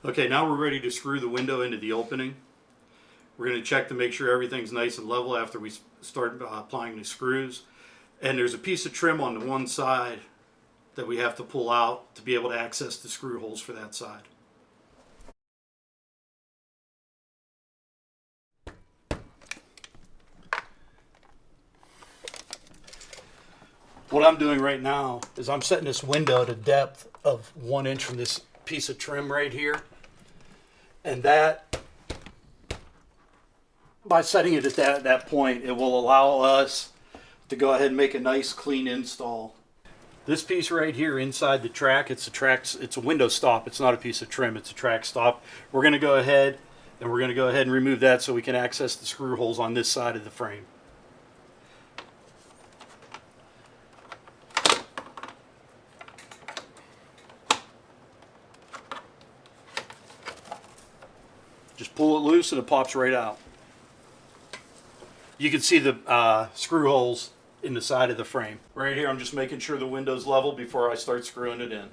Okay, now we're ready to screw the window into the opening. We're going to check to make sure everything's nice and level after we start applying the screws. And there's a piece of trim on the one side that we have to pull out to be able to access the screw holes for that side. What I'm doing right now is I'm setting this window to depth of 1 inch from this piece of trim right here. And that, by setting it at that point, it will allow us to go ahead and make a nice clean install. This piece right here inside the track, it's a window stop. It's not a piece of trim, it's a track stop. We're going to go ahead and remove that so we can access the screw holes on this side of the frame. Just pull it loose and it pops right out. You can see the screw holes in the side of the frame. Right here, I'm just making sure the window's level before I start screwing it in.